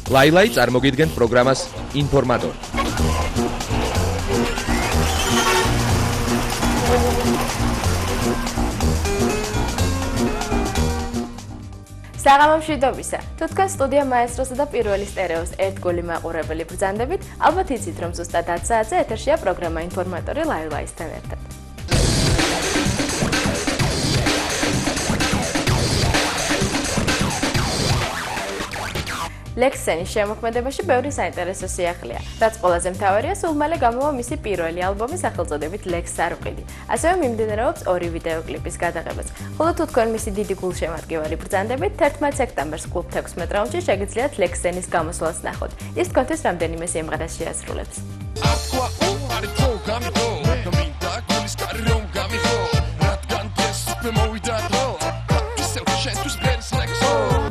ლაილაი წარმოგიდგენთ პროგრამას ინფორმატორი. საღამო მშვიდობისა. თუ თქვენ სტუდია მაესტროსა და პირველი სტერეოს ერთგული მაყურებელი ბრძანდებით, ალბათ იცით, რომ ზუსტად 10 საათზე ეთერშია პროგრამა ინფორმატორი ლაილაისთან ერთად. ლექსენის შემოქმედებაში ბევრი საინტერესო სიახლეა. რაც ყველაზე მთავარია, სულ მალე გამოვა მისი პირველი ალბომი სახელწოდებით ლექს სარუყიდი. ასევე მიმდინარეობს 2 ვიდეოკლიპის გადაღებაც. ხოლო თუ თქვენ მისი დიდი გულშემატკივარი ბრძანდებით, 11 სექტემბერს კლუბ 16 რაუნდში შეგიძლიათ ლექსენის გამოსვლას ნახოთ. ის თქვენთვის რამდენიმე სიმღერას შეასრულებს.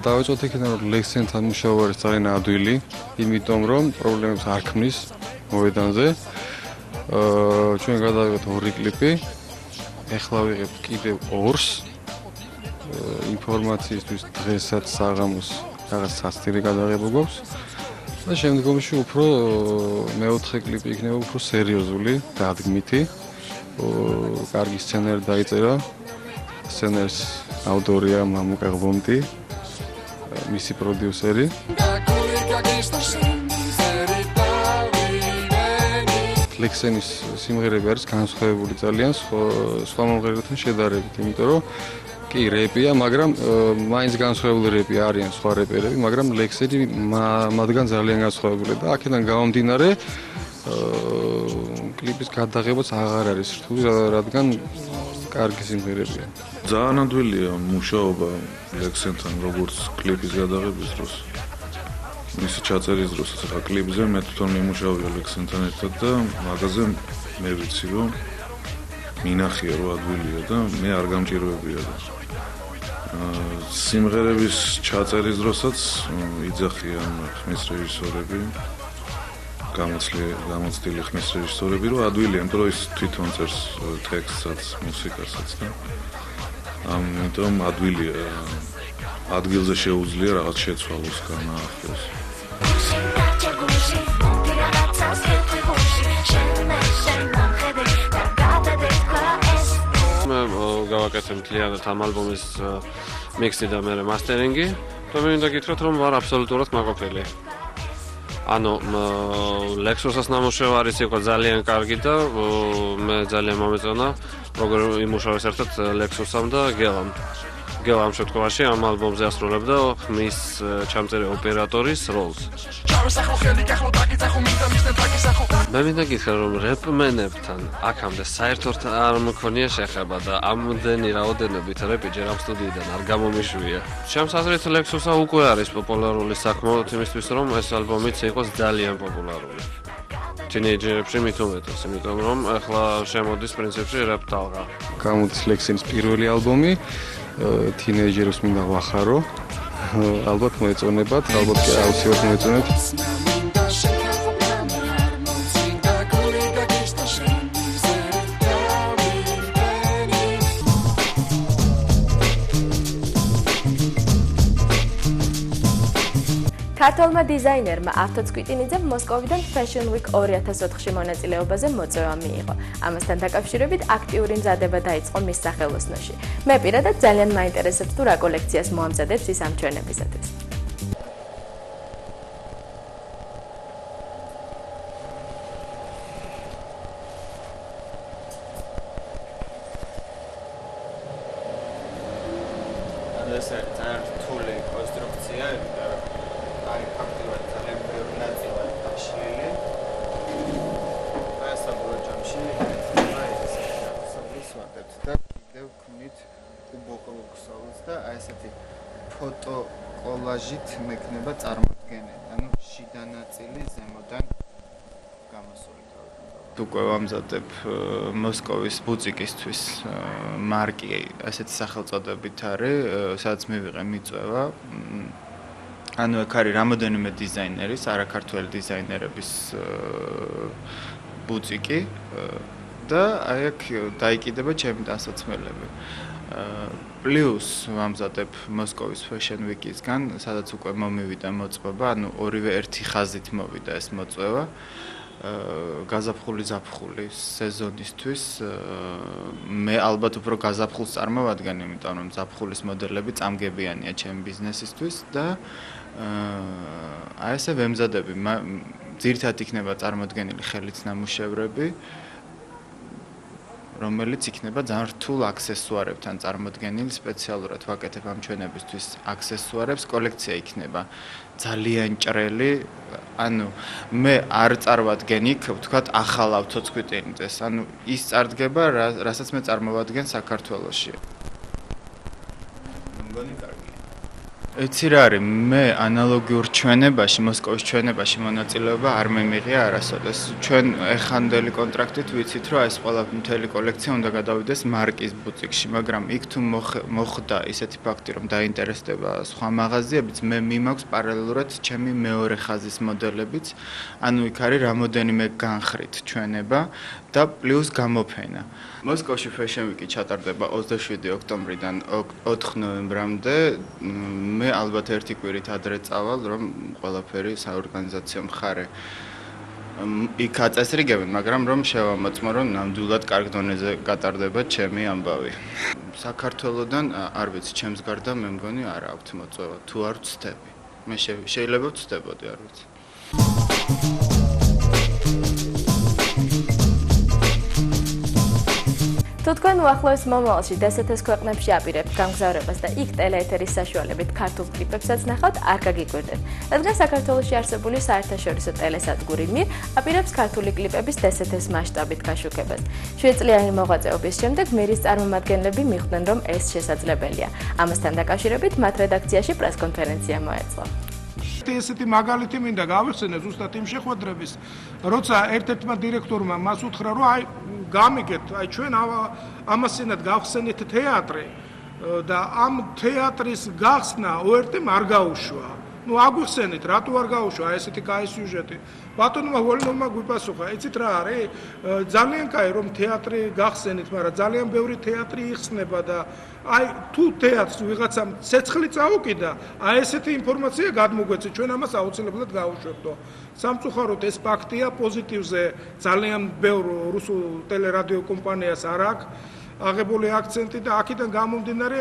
დავეწოთ იქიდან რომ ლექსენთან მუშაობა არის ძალიან ადვილი, იმიტომ რომ პრობლემებს არ ქმნის მოედანზე. ჩვენ გადავიღეთ 2 კლიპი. ეხლა ვიღებთ კიდევ 2-ს. ინფორმაციისთვის დღესაც საღამოს რაღაც სასტირი გადაღება გვაქვს. და შემდგომში უფრო მეოთხე კლიპი იქნება უფრო სერიოზული, დადგმითი. კარგი სცენარი დაიწერა. სცენარის ავტორია მამუკა ღვონტი. მისი პროდიუსერი. ლექსენის სიმღერები არის განსხვავებული ძალიან სხვა მომღერლებთან შედარებით, იმიტომ რომ კი რეპია, მაგრამ მაინც განსხვავებული რეპი არიან სხვა რეპერები, მაგრამ ლექსენი მათგან ძალიან განსხვავებული და აქედან გამომდინარე კლიპის გადაღებაც აღარ არის რთული, რადგან კარგი სიმღერებია. ძალიან ადვილია მუშაობა ლექსენთან, როგორც კლიპის გადაღების დროს. მისი ჩაწერის დროსაც რა კლიპზე მე თვითონ მიმუშავია ლექსენთან ერთად და მაგაზე მე ვიცი რომ მინახია რომ ადვილია და მე არ გამჭირვებია და სიმღერების ჩაწერის დროსაც იძახიან ხმის რეჟისორები გამოცდილი ხმის რეჟისორები რომ ადვილია, იმიტომ რომ ის თვითონ წერს ტექსტსაც, მუსიკასაც და ამიტომ ადვილია ადგილზე შეუძლია რაღაც შეცვალოს განაახლოს. მე გავაკეთე მთლიანად ამ ალბომის მიქსი და მე მასტერინგი და მე მინდა გითხრათ რომ ვარ აბსოლუტურად მაყოფილი. ანუ ლექსოსას ნამუშევარის იყო ძალიან კარგი და მე ძალიან მომეწონა როგორ იმუშავეს ერთად ლექსოსამ და გელამ. გელა ამ შემთხვევაში ამ ალბომზე ასრულებდა ხმის ჩამწერი ოპერატორის როლს. მე მინდა გითხრა რომ რეპმენებთან აქამდე საერთოდ არ მქონია შეხება და ამდენი რაოდენობით რეპი ჯერ ამ სტუდიიდან არ გამომიშვია. ჩემს აზრით ლექსოსა უკვე არის პოპულარული საკმაოდ იმისთვის რომ ეს ალბომიც იყოს ძალიან პოპულარული. თინეიჯერებში მით უმეტეს, იმიტომ რომ ახლა შემოდის პრინციპში რეპ ტალღა. გამოდის ლექსენის პირველი ალბომი. თინეიჯერებს მინდა ვახარო. ალბათ მოეწონებათ, ალბათ კი აუცილებლად მოეწონებთ. ქართველმა დიზაინერმა ავთო ცკვიტინიძემ მოსკოვიდან Fashion Week 2004-ში მონაწილეობაზე მოწვევა მიიღო. ამასთან დაკავშირებით აქტიური მზადება დაიწყო მის სახელოსნოში. მე პირადად ძალიან მაინტერესებს თუ რა კოლექციას მოამზადებს ის ამ ჩვენებისათვის. ეს ძალიან რთული კონსტრუქცია, აი ფაქტობრივად ძალიან ბევრი ნაწილი დაშლილი. ეს საბოლოოში ეს ვაკეთებთ და კიდევ ქმნით უბოკლოქსალს და აი ესეთი ფოტო კოლაჟით მექნება წარმოდგენილი. ანუ შიდა ნაწილი ზემოდან გამოსული თავი. უკვე ვამზადებ მოსკოვის ბუციკისთვის მარკი ასეთი სახელწოდებით არის, სადაც მივიღე მიწვევა. ანუ აქ არის რამოდენიმე დიზაინერის, არაქართველი დიზაინერების ბუციკი და აი აქ დაიკიდება ჩემი დასაცმელები. პლუს ვამზადებ მოსკოვის Fashion Week-ისგან, სადაც უკვე მომივიდა მოწვევა, ანუ ორივე ერთი ხაზით მოვიდა ეს მოწვევა. გაზაფხული სეზონისთვის მე ალბათ უფრო გაზაფხულს წარმოვადგენ, იმიტომ რომ ზაფხულის მოდელები წამგებიანია ჩემი ბიზნესისთვის და აი ესე ვემზადები. ძირითადად იქნება წარმოდგენილი ხელით ნამუშევრები, რომელიც იქნება ძალიან რთულ აქსესუარებთან წარმოდგენილი, სპეციალურად ვაკეთებ ამ ჩვენებისთვის აქსესუარებს, კოლექცია იქნება ძალიან ჭრელი, ანუ მე არ წარმოვადგენ იქ, ვთქვათ, ახალ ავტოცქვიტინიძეს, ანუ ის წარდგება, რასაც მე წარმოვადგენ საქართველოში. მგონი კარგია. იცი რა არის, მე ანალოგიურ ჩვენებაში, მოსკოვის ჩვენებაში მონაწილეობა არ მემიღია არასოდეს. ჩვენ ეხანდელი კონტრაქტით ვიცით, რომ ეს მთელი კოლექცია უნდა გადავიდეს მარკის ბუტიკში, მაგრამ იქ თუ მოხდა ისეთი ფაქტი, რომ დაინტერესდება სხვა მაღაზიებიც, მე მიმაქვს პარალელურად ჩემი მეორე ხაზის მოდელებიც, ანუ იქ არის რამოდენიმე განხრით ჩვენება და პლუს გამოფენა. მოსკოვში Fashion Week-ი ჩატარდება 27 ოქტომბრიდან 4 ნოემბრამდე. მე ალბათ ერთი კვირით ადრე წავალ, რომ ყველაფერი საორგანიზაციო მხარე იქ აწესრიგებენ, მაგრამ რომ შევამოწმო, რომ ნამდვილად კარგ დონეზე გატარდება ჩემი ამბავი. საქართველოდან არ ვიცი, ჩემს გარდა მე მგონი არ აქვთ მოწვევა, თუ არ ვცდები. მე შეიძლება ვცდებოდი, არ ვიცი. თუ თქვენ უახლოეს მომავალში დასათეს ქვეყნებში აპირებთ გამგზავრებას და იქ ტელეეთერის საშუალებით ქართულ კლიპებსაც ნახავთ, არ გაგიკვირდეთ. რადგან საქართველოში არსებული საერთაშორისო ტელესადგური მირ აპირებს ქართული კლიპების დასათეს მასშტაბით გაშუქებას. 7 წლიანი მოღვაწეობის შემდეგ მირის წარმომადგენლები მიხვდნენ, რომ ეს შესაძლებელია. ამასთან დაკავშირებით მათ რედაქციაში პრესკონფერენცია მოეწყო. ესეთი მაგალითი მინდა გავიხსენე ზუსტად იმ შეხვედრების, როცა ერთ-ერთმა დირექტორმა მას უთხრა, რომ აი გამიგეთ, აი ჩვენ ამასინად გავხსენეთ თეატრი და ამ თეატრის გახსნა ORT-მ არ გაუშვა. ნუ აგვიხსენეთ, რატო არ გაუშვა ესეთი კაი სიუჟეტი? ბატონმა ვოლნოვმა გვიპასუხა, იცით რა არის? ძალიან კაი რომ თეატრი გახსენით, მაგრამ ძალიან ბევრი თეატრი იხსნება და აი თუ თეატრს ვიღაცამ ცეცხლი წაუკიდა, აი ესეთი ინფორმაცია გადმოგვეცეთ, ჩვენ ამას აუცილებლად გავუშვებდო. სამწუხაროდ ეს ფაქტია, პოზიტივზე ძალიან ბევრ რუსულ ტელერადიო კომპანიას არ აქვს აღებული აქცენტი და აქედან გამომდინარე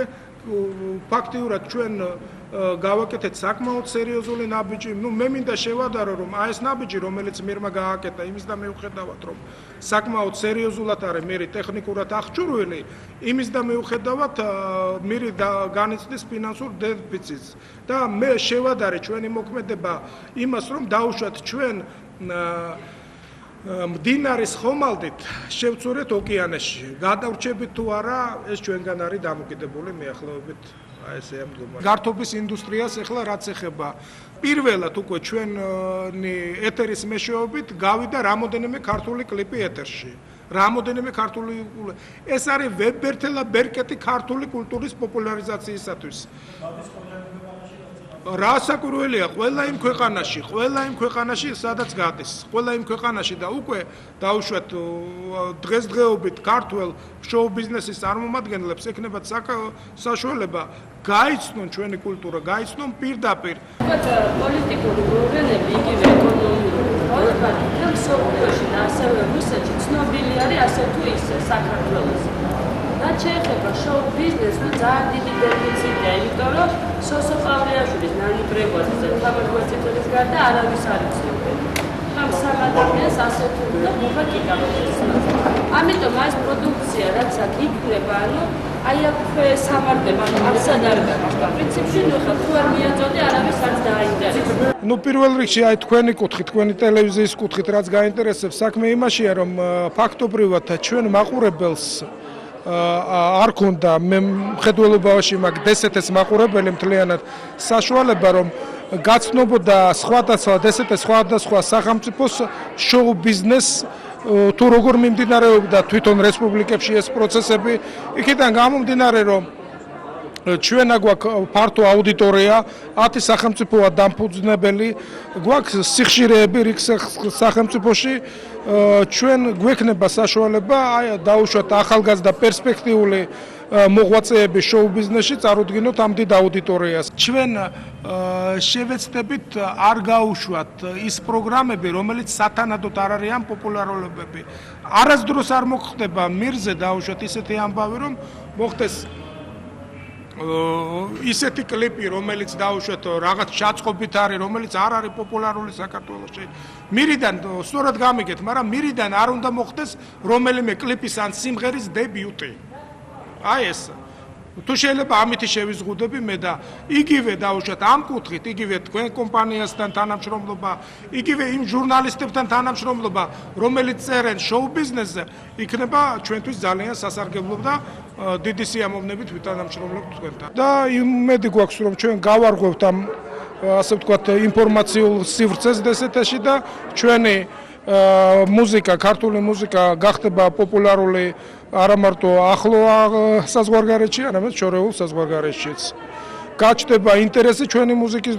ფაქტიურად ჩვენ გავაკეთეთ საკმაოდ სერიოზული ნაბიჯი. ნუ მე მინდა შევადარო, რომ აი ეს ნაბიჯი, რომელიც მირმა გააკეთა, იმის და მიუხედავად, რომ საკმაოდ სერიოზულად არის მირი ტექნიკურად აღჭურვილი, იმის და მიუხედავად მირი განიცდის ფინანსურ დეფიციტს. და მე შევადარე ჩვენი მოქმედება იმას, რომ დაუშვათ ჩვენ მდინარის ხომალდით შევწურეთ ოკეანეში. გადავრჩებით თუ არა, ეს ჩვენგან არის დამოკიდებული მეახლოებით. აი ესე ამდგომარი. გართობის ინდუსტრიას ეხლა რაც ეხება, პირველად უკვე ჩვენი ეთერის მეშვეობით გავიდა რამოდენიმე ქართული კლიპი ეთერში. რამოდენიმე ქართული ეს არის ვებერთელა ბერკეტი ქართული კულტურის პოპულარიზაციისათვის. რა საკურველია ყველა იმ ქვეყანაში, სადაც გადის, ყველა იმ ქვეყანაში და უკვე დაუშვათ დღესდღეობით ქართულ შოუ ბიზნესის წარმომადგენლებს ექნებათ საშუალება გაიცნონ ჩვენი კულტურა, გაიცნონ პირდაპირ. პოლიტიკური მოვლენები, იგივე ეკონომიკური მოვლენები, თემ სოფლიოში და ასევე რუსეთში ცნობილი არის ასე თუ ისე საქართველოს. რაც შეეხება შოუ ბიზნესს, ძალიან დიდი დეფიციტია, იმიტომ რომ სოსო ყავლეაშვილის, ნანი პრეგვაძის, თამარ გვეწითელის გარდა არავის არ იცნობენ. ამ სამ ადამიანს ასე თუ უნდა მოხდა კიკალოდეს. ამიტომ ეს პროდუქცია, რაც აქ იქნება, ანუ აი აქ სამარდება, არსად არ გაქვს. პრინციპში ნუ ხა თუ არ მიაწოდე, არავის არ დაინტერესებს. ნუ პირველ რიგში აი თქვენი კუთხით, თქვენი ტელევიზიის კუთხით რაც გაინტერესებს, საქმე იმაშია, რომ ფაქტობრივად ჩვენ მაყურებელს არ ქონდა მე მხედველობაში მაგ დსთ-ს მაყურებელი მთლიანად საშუალება რომ გაცნობოდა სხვადასხვა სახელმწიფოს შოუ ბიზნეს თუ როგორ მიმდინარეობდა თვითონ რესპუბლიკებში ეს პროცესები იქიდან გამომდინარე რომ ჩვენა გვაქვს ფართო აუდიტორია 10 სახელმწიფოა დამფუძნებელი გვაქვს სიხშირეები რიგ სახელმწიფოში ჩვენ გვექნება საშუალება აი დაუშვათ ახალგაზრდა პერსპექტიული მოღვაწეები შოუ ბიზნესში წარუდგინოთ ამ დიდ აუდიტორიას. ჩვენ შევეცდებით არ გაუშვათ ის პროგრამები, რომელიც სათანადოდ არ არიან პოპულარულობები. არასდროს არ მოხდება მირზე დაუშვათ ისეთი ამბავი, რომ მოხდეს ისეთი კლიპი, რომელიც დაუშვათ რაღაც ჩაწყობით არის, რომელიც არ არის პოპულარული საქართველოში. მირიდან სწორად გამიგეთ, მაგრამ მირიდან არ უნდა მოხდეს რომელიმე კლიპის ან სიმღერის დებიუტი. აი ეს. თუ შეიძლება ამითი შევიზღუდები მე და იგივე დაუშვათ ამ კუთხით, იგივე თქვენ კომპანიასთან თანამშრომლობა, იგივე იმ ჟურნალისტებთან თანამშრომლობა, რომელიც წერენ შოუ ბიზნესზე, იქნება ჩვენთვის ძალიან სასარგებლო და დიდი სიამოვნებით ვიტანამშრომლებთ თქვენთან. და იმედი გვაქვს, რომ ჩვენ გავარღვევთ ამ ასე ვთქვათ ინფორმაციულ სივრცეს დსთ-ში და ჩვენი მუსიკა, ქართული მუსიკა გახდება პოპულარული არა მარტო ახლო საზღვარგარეთში, არამედ შორეულ საზღვარგარეთშიც. გაჩნდება ინტერესი ჩვენი მუსიკის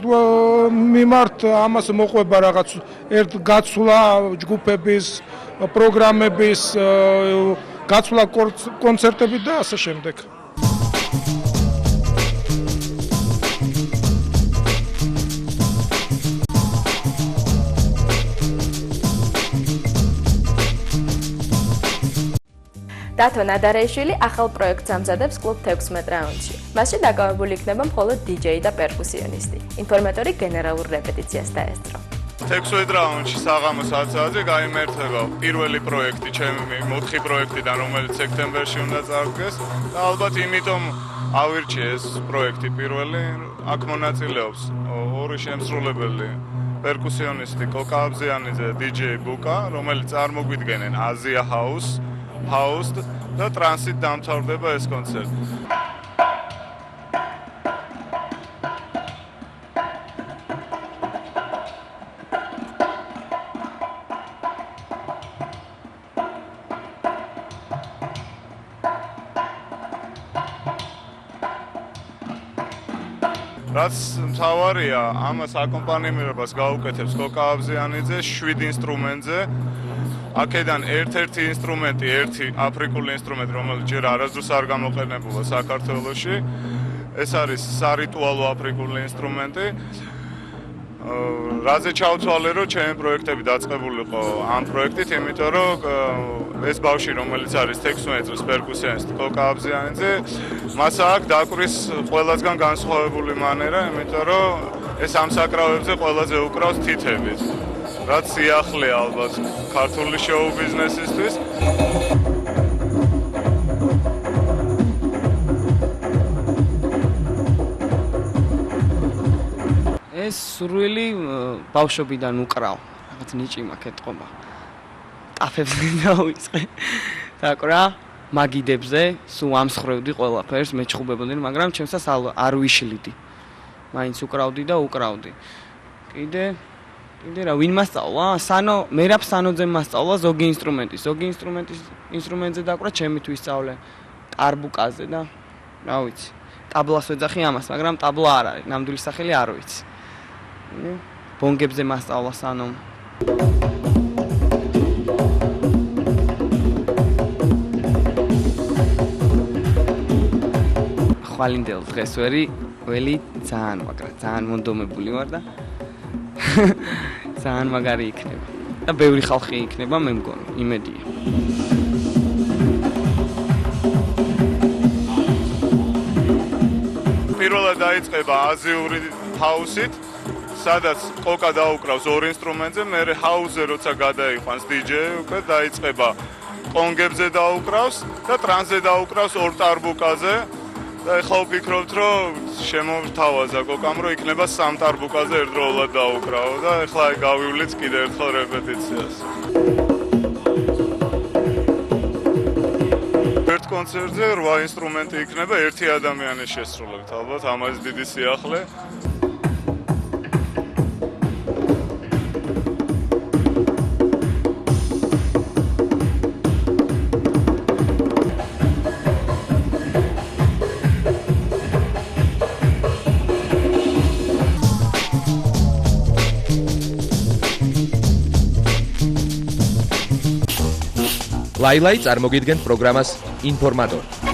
მიმართ, ამას მოყვება რაღაც ერთ გაცვლა ჯგუფების, პროგრამების, გაცვლა კონცერტები და ასე შემდეგ. დათო ნადარეიშვილი ახალ პროექტს ამზადებს კლუბ 16 რაუნდში. მასში დაკავებული იქნება მხოლოდ დიჯეი და პერკუსიონისტი. ინფორმატორი გენერალურ რეპეტიციას დაესწრო. 16 რაუნდში საღამოს 10 საათზე გაიმართება პირველი პროექტი, ჩემი 4 პროექტიდან, რომელიც სექტემბერში უნდა წარდგეს და ალბათ იმიტომ ავირჩიე ეს პროექტი პირველი. აქ მონაწილეობს ორი შემსრულებელი, პერკუსიონისტი კოკა აბზიანიძე და დიჯეი ბუკა, რომელიც წარმოგვიდგენენ აზია ჰაუს და ტრანსით დამთავრდება ეს კონცერტი. რაც მთავარია, ამას აკომპანირებას გაუკეთებს კოკა აბზიანიძე 7 ინსტრუმენტზე. აქედან ერთ-ერთი ინსტრუმენტი, ერთი აფრიკული ინსტრუმენტი, რომელიც ჯერ არასდროს არ გამოყენებულა საქართველოში. ეს არის სარიტუალო აფრიკული ინსტრუმენტი. რაზე ჩავთვალე, რომ ჩემი პროექტები დაწყებულიყო ამ პროექტით, იმიტომ რომ ეს ბავშვი, რომელიც არის 16 წლის პერკუსიონისტი კოკა აბზიანიძე, მას აქვს დაკვრის ყველასგან განსხვავებული მანერა, იმიტომ რომ ეს ამ საკრავებზე ყველაზე უკრავს თითებით. რაც სიახლეა ალბათ ქართული შოუ ბიზნესისთვის. ეს სურვილი ბავშვობიდან უკრავ, რაღაც ნიჭი მაქვს ეთყობა. ტაფებს დავიწყე. დაკვრა მაგიდებზე, სულ ამსხრევდი ყველაფერს, მეჩხუბებოდი, მაგრამ ჩემსას არ ვიშლიდი. მაინც უკრავდი და უკრავდი. კიდე რა ვინ მასწავლა? მერაბ სანოძემ მასწავლა ზოგი ინსტრუმენტზე დაკვრა ჩემი თუ ისწავლე ტარბუკაზე და რა ვიცი. ტაბლას ვეძახი ამას, მაგრამ ტაბლა არ არის, ნამდვილი სახელი არ ვიცი. ბონგებზე მასწავლა სანომ. ხვალინდელ დღეს ველი ძალიან მაგრა, ძალიან მონდომებული ვარ და ძალიან მაგარი იქნება. და ბევრი ხალხი იქნება, მე მგონი, იმედია. პირველად დაიწყება აზიური ჰაუსით, სადაც კოკა დაუკრავს ორ ინსტრუმენტზე, მერე ჰაუსზე როცა გადაიყვანს დიჯეი, უკვე დაიწყება კონგებზე დაუკრავს და ტრანსზე დაუკრავს ორ ტარბუკაზე. და ეხლა ვფიქრობთ, რომ შემოვთავაზა კოკამ, რომ იქნება 3 ტარბუკაზე ერთდროულად დაუკრავო და ეხლა გავივლით კიდევ ერთხელ რეპეტიციას. ერთ კონცერტზე 8 ინსტრუმენტი იქნება ერთი ადამიანის შესრულებით, ალბათ ამას დიდი სიახლე. ლაილაი წარმოგიდგენთ პროგრამას ინფორმატორი.